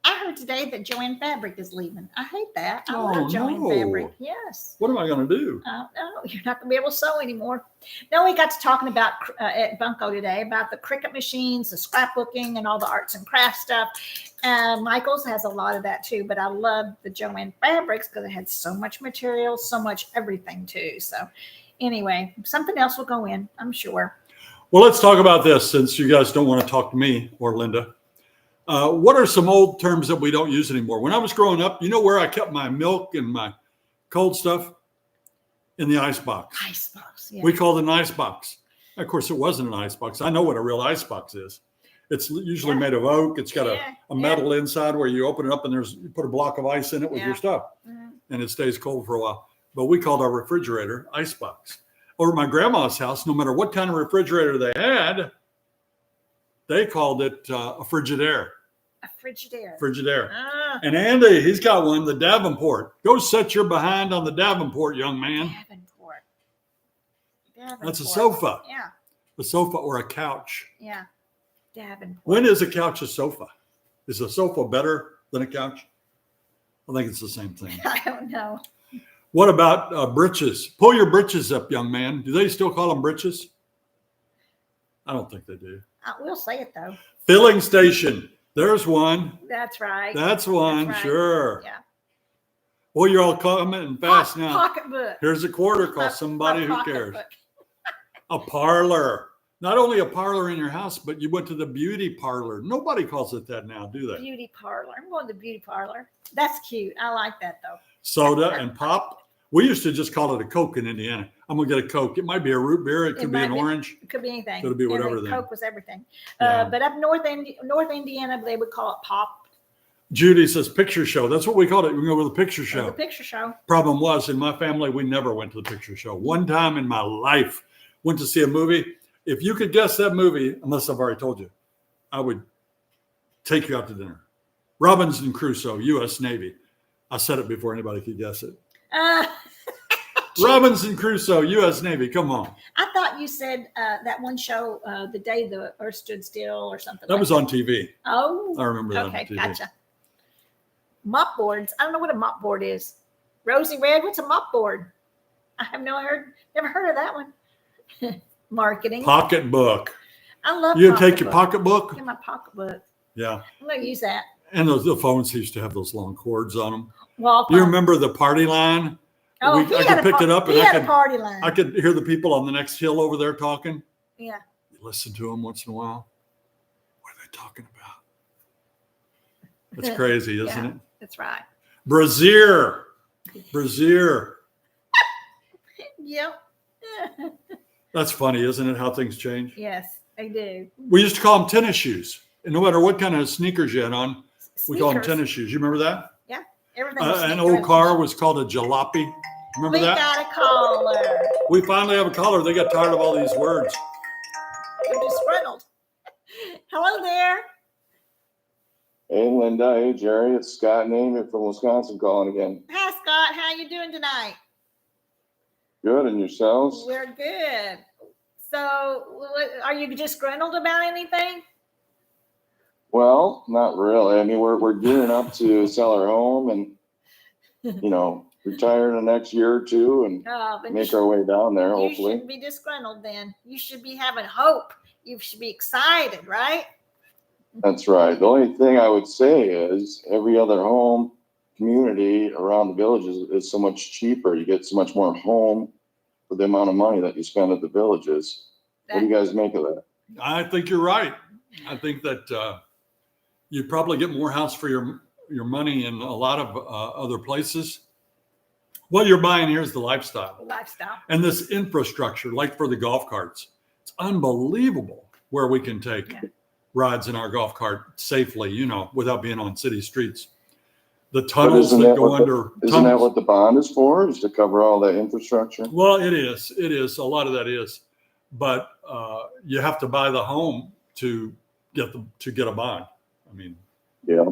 I heard today that Joanne Fabric is leaving. I hate that. I Oh, love Joanne no. Fabric. Yes. What am I going to do? No, you're not going to be able to sew anymore. No, we got to talking about at Bunko today about the Cricut machines, the scrapbooking, and all the arts and crafts stuff. Michael's has a lot of that too, but I love the Joanne Fabrics because it had so much material, so much everything too. So anyway, something else will go in, I'm sure. Well, let's talk about this since you guys don't want to talk to me or Linda. What are some old terms that we don't use anymore? When I was growing up, you know where I kept my milk and my cold stuff? In the ice box. Ice box. Yeah. We called it an ice box. Of course, it wasn't an ice box. I know what a real ice box is. It's usually made of oak. It's got a metal inside where you open it up and you put a block of ice in it with your stuff. Mm-hmm. And it stays cold for a while. But we called our refrigerator ice box. Over at my grandma's house, no matter what kind of refrigerator they had, they called it a Frigidaire. A Frigidaire. Frigidaire. Ah. And Andy, he's got one, the Davenport. Go set your behind on the Davenport, young man. Davenport. That's a sofa. Yeah. A sofa or a couch. Yeah. Davenport. When is a couch a sofa? Is a sofa better than a couch? I think it's the same thing. I don't know. What about britches? Pull your britches up, young man. Do they still call them britches? I don't think they do. We'll say it though. Filling station. There's one. That's right. That's one. That's right. Sure. Yeah. Well, you're all coming fast now. Pocketbook. Here's a quarter. Call somebody who cares. Pocketbook. A parlor. Not only a parlor in your house, but you went to the beauty parlor. Nobody calls it that now, do they? Beauty parlor. I'm going to the beauty parlor. That's cute. I like that though. Soda and pop. We used to just call it a Coke in Indiana. I'm going to get a Coke. It might be a root beer. It could be an orange. It could be anything. Could be whatever And then. Coke was everything. Yeah. But up North Indiana, they would call it pop. Judy says picture show. That's what we called it. We go with the picture It show. was a picture show. Problem was, in my family, we never went to the picture show. One time in my life, went to see a movie. If you could guess that movie, unless I've already told you, I would take you out to dinner. Robinson Crusoe, U.S. Navy. I said it before anybody could guess it. Robinson Crusoe, U.S. Navy. Come on. I thought you said that one show, The Day the Earth Stood Still or something. That was on TV. Oh. I remember that Okay, on TV. gotcha. Mop boards. I don't know what a mop board is. Rosie Red, what's a mop board? I have never heard of that one. Marketing. Pocketbook. I love You take your pocketbook? Get my pocketbook. Yeah. I'm going to use that. And the phones used to have those long cords on them. Well, Do you remember the party line? Oh, I could pick it up and a party line. I could hear the people on the next hill over there talking. Yeah. You listen to them once in a while. What are they talking about? It's crazy, isn't it? That's right. Brazier. Yep. That's funny, isn't it? How things change. Yes, they do. We used to call them tennis shoes. And no matter what kind of sneakers you had on, we call them Sneakers. tennis shoes. You remember that? Yeah. Everything. was An sneaker old car everything. was called a jalopy. Remember We that? got a caller. We finally have a caller. They got tired of all these words. We're disgruntled. Hello there. Hey, Linda. Hey, Jerry. It's Scott and Amy from Wisconsin calling again. Hi, Scott. How you doing tonight? Good, and yourselves? We're good. So, are you disgruntled about anything? Well, not really. I mean, we're gearing up to sell our home, and retire in the next year or two and But make our way down there, you hopefully. shouldn't be disgruntled then. You should be having hope. You should be excited, right? That's right. The only thing I would say is every other home community around the villages is so much cheaper. You get so much more home for the amount of money that you spend at the villages. What do you guys make of that? I think you're right. I think that you probably get more house for your money in a lot of other places. What you're buying here is the lifestyle. And this infrastructure, like for the golf carts. It's unbelievable where we can take rides in our golf cart safely, without being on city streets. The tunnels that go under. Isn't that what the bond is for? Is to cover all that infrastructure? Well, it is. It is. A lot of that is. But you have to buy the home to get a bond. I mean. Yeah.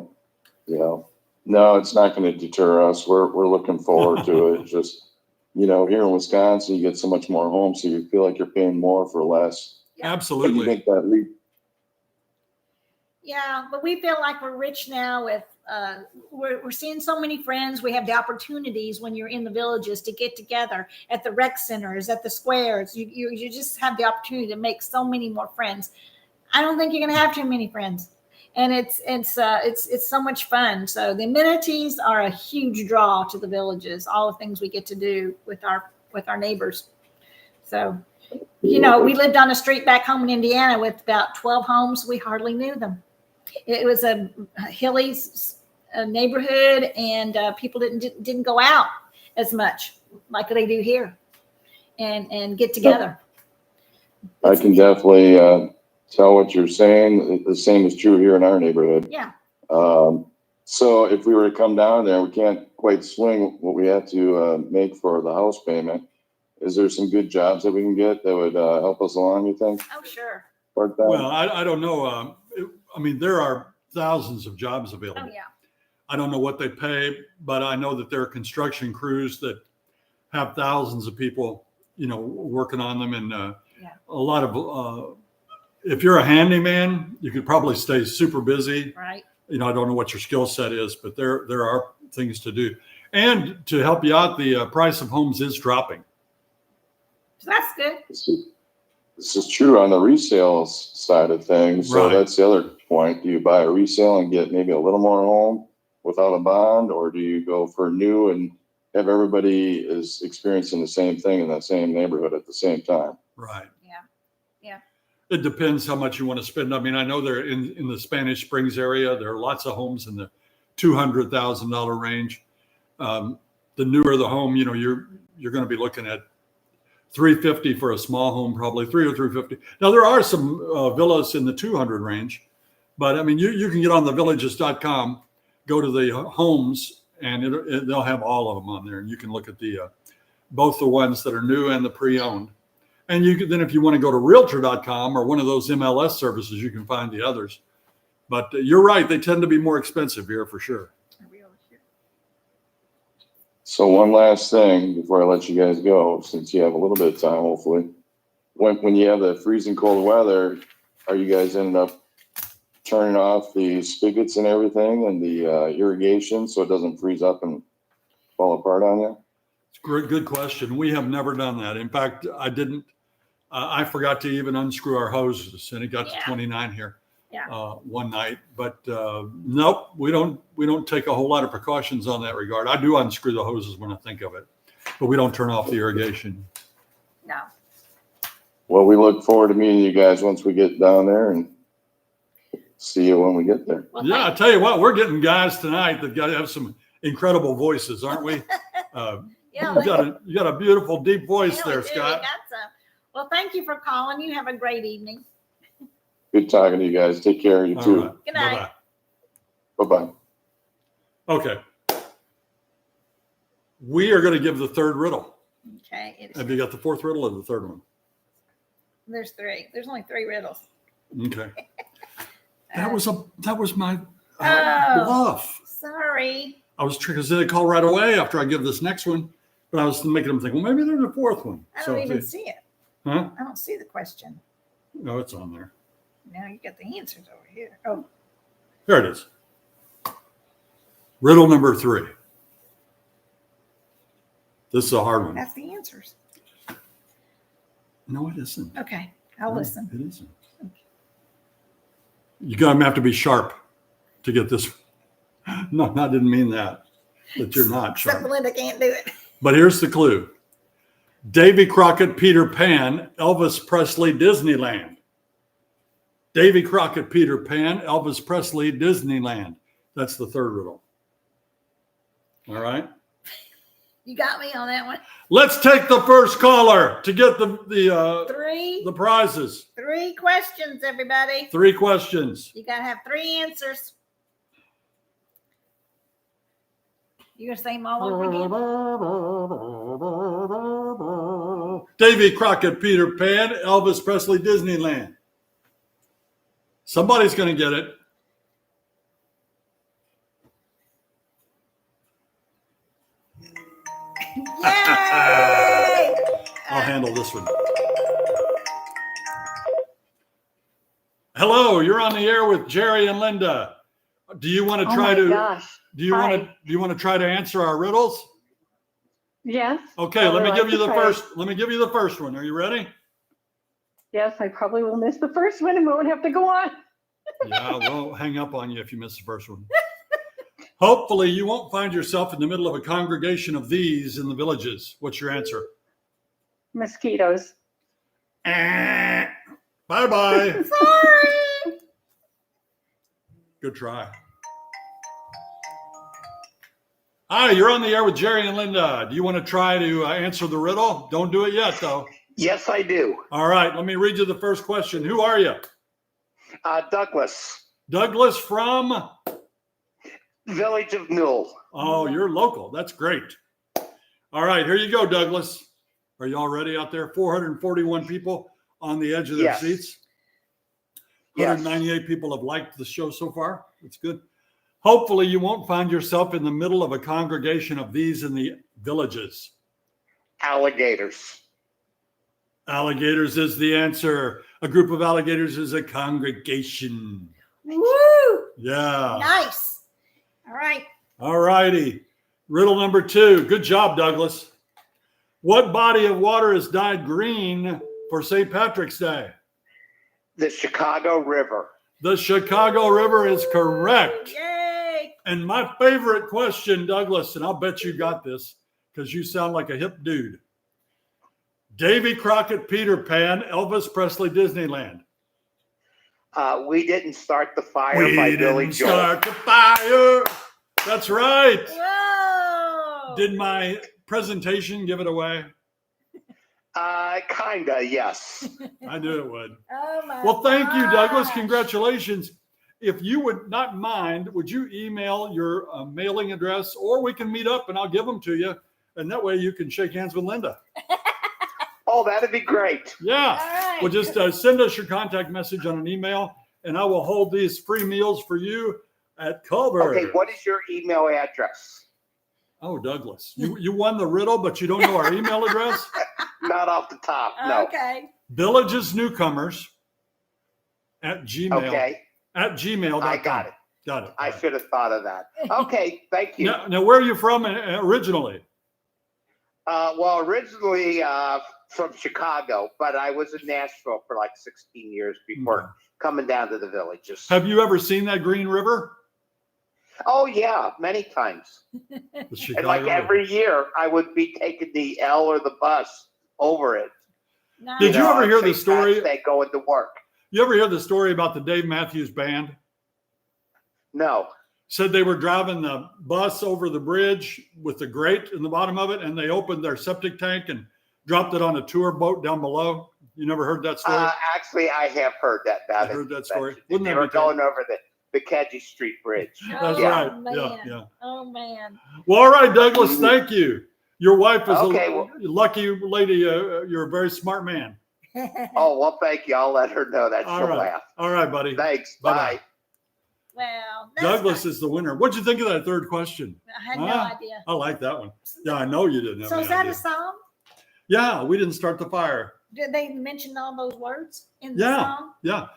No, it's not going to deter us. We're looking forward to it. Just, here in Wisconsin, you get so much more homes, so you feel like you're paying more for less. Absolutely. You make that leap. Yeah, but we feel like we're rich now with we're seeing so many friends. We have the opportunities when you're in the villages to get together at the rec centers, at the squares. You just have the opportunity to make so many more friends. I don't think you're going to have too many friends, and it's so much fun. So the amenities are a huge draw to the villages. All the things we get to do with our neighbors. So, we lived on a street back home in Indiana with about 12 homes. We hardly knew them. It was a hilly neighborhood, and people didn't go out as much like they do here and get together. I can definitely tell what you're saying. The same is true here in our neighborhood. Yeah. So if we were to come down there, we can't quite swing what we have to make for the house payment. Is there some good jobs that we can get that would help us along, you think? Oh, sure. Well, I don't know. There are thousands of jobs available. Oh, yeah. I don't know what they pay, but I know that there are construction crews that have thousands of people, working on them. And a lot of, if you're a handyman, you could probably stay super busy. Right. I don't know what your skill set is, but there are things to do. And to help you out, the price of homes is dropping. So that's good. This is true on the resale side of things. So that's the other point. Do you buy a resale and get maybe a little more home without a bond, or do you go for new and have everybody is experiencing the same thing in that same neighborhood at the same time? Right. Yeah. It depends how much you want to spend. I know they're in the Spanish Springs area. There are lots of homes in the $200,000 range. The newer the home, you're going to be looking at $350 for a small home, probably $300 or $350. Now there are some villas in the 200 range, but you can get on the villages.com, go to the homes, and they'll have all of them on there, and you can look at both the ones that are new and the pre-owned. And you can then, if you want to go to realtor.com or one of those MLS services, you can find the others. But you're right, they tend to be more expensive here for sure. So one last thing before I let you guys go, since you have a little bit of time, hopefully. When you have the freezing cold weather, are you guys ending up turning off the spigots and everything and the irrigation so it doesn't freeze up and fall apart on you? It's a good question. We have never done that. In fact, I didn't. I forgot to even unscrew our hoses, and it got to 29 here one night. But nope, we don't take a whole lot of precautions on that regard. I do unscrew the hoses when I think of it, but we don't turn off the irrigation. No. Well, we look forward to meeting you guys once we get down there, and see you when we get there. Well, yeah, I tell you what, we're getting guys tonight that got to have some incredible voices, aren't we? You got a beautiful deep voice there, Scott. Well, thank you for calling. You have a great evening. Good talking to you guys. Take care. You too. Right. Good night. Bye-bye. Okay. We are going to give the third riddle. Okay. Have you got the fourth riddle or the third one? There's three. There's only three riddles. Okay. That was my bluff. Sorry. I was trying to call right away after I give this next one, but I was making them think, well, maybe there's a fourth one. I don't even see it. Huh? I don't see the question. No, it's on there. Now you got the answers over here. Oh. There it is. Riddle number 3. This is a hard one. That's the answers. No, it isn't. Okay, I'll No, listen. It isn't. You're going to have to be sharp to get this. No, I didn't mean that. That you're not Except sharp. Belinda can't do it. But here's the clue. Davy Crockett, Peter Pan, Elvis Presley, Disneyland. Davy Crockett, Peter Pan, Elvis Presley, Disneyland. That's the third riddle. All right. You got me on that one. Let's take the first caller to get the prizes. Three questions, everybody. 3 questions. You gotta have 3 answers. You gonna say them all over again? Davy Crockett, Peter Pan, Elvis Presley, Disneyland. Somebody's going to get it. Yay! I'll handle this one. Hello, you're on the air with Jerry and Linda. Do you want to try to? Do you want to? Do you want to try to answer our riddles? Yes. Okay, let me give you the first. Let me give you the first one. Are you ready? Yes, I probably will miss the first one and won't have to go on. Yeah, we'll hang up on you if you miss the first one. Hopefully, you won't find yourself in the middle of a congregation of these in the villages. What's your answer? Mosquitoes. Bye-bye. Sorry. Good try. Hi, you're on the air with Jerry and Linda. Do you want to try to answer the riddle? Don't do it yet, though. Yes, I do. All right, let me read you the first question. Who are you? Douglas, Douglas from? Village of Newell. Oh, you're local. That's great. All right, here you go, Douglas. Are you all ready out there? 441 people on the edge of their Yes. seats. Yes. 198 people have liked the show so far. That's good. Hopefully, you won't find yourself in the middle of a congregation of these in the villages. Alligators. Alligators is the answer. A group of alligators is a congregation. Woo! Yeah. Nice. All right. All righty. Riddle number 2. Good job, Douglas. What body of water is dyed green for St. Patrick's Day? The Chicago River. The Chicago River is correct. Yay. And my favorite question, Douglas, and I'll bet you got this because you sound like a hip dude. Davy Crockett, Peter Pan, Elvis Presley, Disneyland. We didn't start the fire by Billy didn't Joel. start the fire. That's right. Whoa. Did my presentation give it away? Kinda, yes. I knew it would. Oh my Well, thank you, Douglas. gosh. Congratulations. If you would not mind, would you email your mailing address, or we can meet up and I'll give them to you. And that way you can shake hands with Linda. Oh, that'd be great. Yeah. All right. Well, just send us your contact message on an email and I will hold these free meals for you at Culver. Okay, what is your email address? Oh, Douglas, you won the riddle, but you don't know our email address? Not off the top, no. Okay. Villages Newcomers at Gmail. Okay, At gmail.com. I got it. Got it. I should have thought of that. Okay, thank you. Now, where are you from originally? Well, originally from Chicago, but I was in Nashville for like 16 years before coming down to the villages. Have you ever seen that Green River? Oh, yeah, many times. The And Chicago like River. every year, I would be taking the L or the bus over it. Nice. Did you ever on hear the St. story? Pat's Day going to work. You ever hear the story about the Dave Matthews Band? No. Said they were driving the bus over the bridge with the grate in the bottom of it, and they opened their septic tank and dropped it on a tour boat down below. You never heard that story? Actually, I have heard that. Now I heard that story. They Wouldn't that were be terrible? going over the Kedgy Street Bridge. That's Oh, right. man. Yeah. Oh man. Well, all right, Douglas, thank you. Your wife is Okay, a well- lucky lady. You're a very smart man. Oh, well, thank you. I'll let her know that. All She'll right. laugh. All right, buddy. Thanks. Bye-bye. Bye. Well, that's Douglas nice. is the winner. What'd you think of that third question? I had no Huh? idea. I like that one. Yeah, I know you didn't have So any is that idea. a song? Yeah, we didn't start the fire. Did they mention all those words in the Yeah. song? Yeah.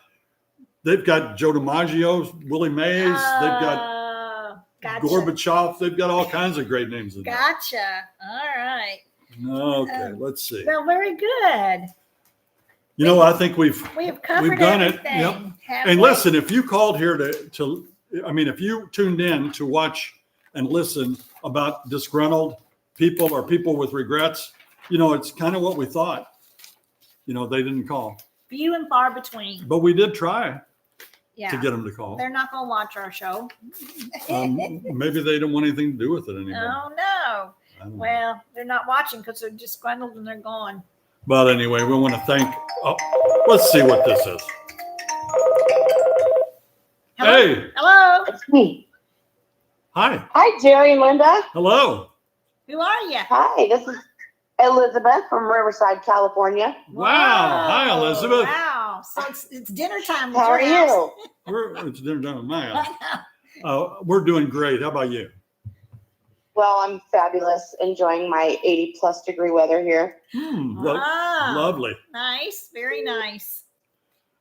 They've got Joe DiMaggio, Willie Mays. They've got Gotcha. Gorbachev. They've got all kinds of great names in there. Gotcha. All right. Okay, let's see. Well, very good. You know, I think we've covered done it. everything. Yep. Have And we? listen, if you called here if you tuned in to watch and listen about disgruntled people or people with regrets, you know, it's kind of what we thought. You know, they didn't call, Few and far between. but we did try Yeah. to get them to call. They're not going to watch our show. Maybe they don't want anything to do with it anymore. Oh, no. I don't know. Well, they're not watching because they're disgruntled and they're gone. But anyway, we want to thank. Oh, let's see what this is. Hello? Hey, Hello. It's me. hi, Hi, Jerry and Linda. hello. Who are you? Hi, this is Elizabeth from Riverside, California. Wow. Hi, Elizabeth. Wow. So it's dinner time. At How your are house. you? It's dinner time at my house. We're doing great. How about you? Well, I'm fabulous, enjoying my 80+ degree weather here. Wow. Lovely. Nice. Very nice.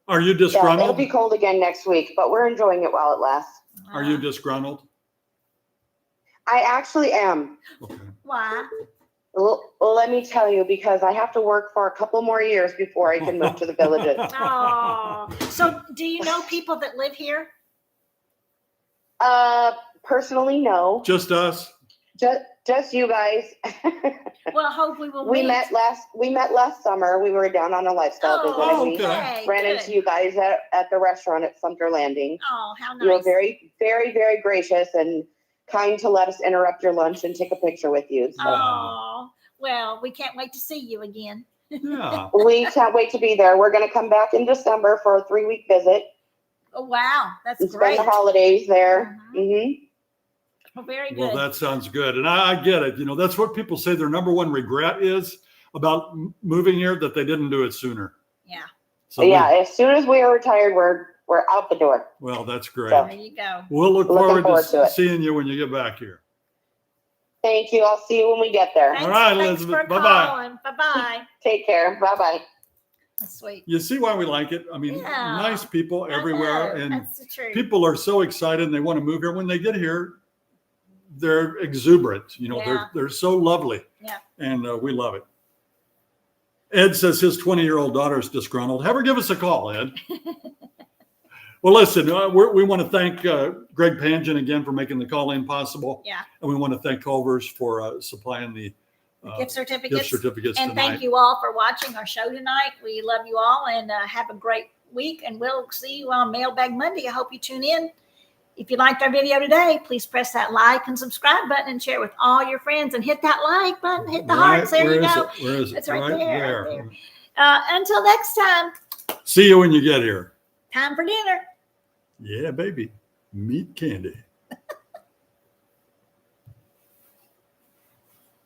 Are you Yeah, it'll disgruntled? be cold again next week, but we're enjoying it while it lasts. Are you disgruntled? I actually am. Okay. Why? Well, let me tell you, because I have to work for a couple more years before I can move to the villages. Oh. So do you know people that live here? Personally, no. Just us? Just you guys. Well, hopefully we'll We meet. met last summer. We were down on a lifestyle visit, and we okay. ran Good. into you guys at the restaurant at Sumter Landing. Oh, how nice. You were very, very, very gracious and kind to let us interrupt your lunch and take a picture with you. So Oh, well, we can't wait to see you again. Yeah. we can't wait to be there. We're going to come back in December for a 3-week visit Oh, wow. That's and great. spend the holidays there. Mhm. Hmm. Well, very good. Well, that sounds good. And I get it. You know, that's what people say their number one regret is about moving here, that they didn't do it sooner. Yeah. So Yeah, as soon as we are retired, we're out the door. well, that's great. So- There you go. We'll look Looking forward forward to it. seeing you when you get back here. Thank you. I'll see you when we get there. Thanks, All right, thanks Elizabeth. for Bye-bye. calling. Bye-bye. Take care. Bye-bye. That's sweet. You see why we like it? I mean, Yeah. nice people everywhere. I know. And That's the truth. people are so excited and they want to move here. When they get here, they're exuberant. You know, Yeah. they're so lovely. Yeah. And we love it. Ed says his 20-year-old daughter is disgruntled. Have her give us a call, Ed. Well, listen, we want to thank Greg Pangen again for making the call-in possible. Yeah. And we want to thank Culver's for supplying the Gift certificates. gift certificates And tonight. thank you all for watching our show tonight. We love you all and have a great week. And we'll see you on Mailbag Monday. I hope you tune in. If you liked our video today, please press that like and subscribe button and share with all your friends and hit that like button, hit the hearts. There Where you is go. it? Where is it? It's right there, right there. Until next time, See you when you get here. time for dinner. Yeah, baby. Meat candy.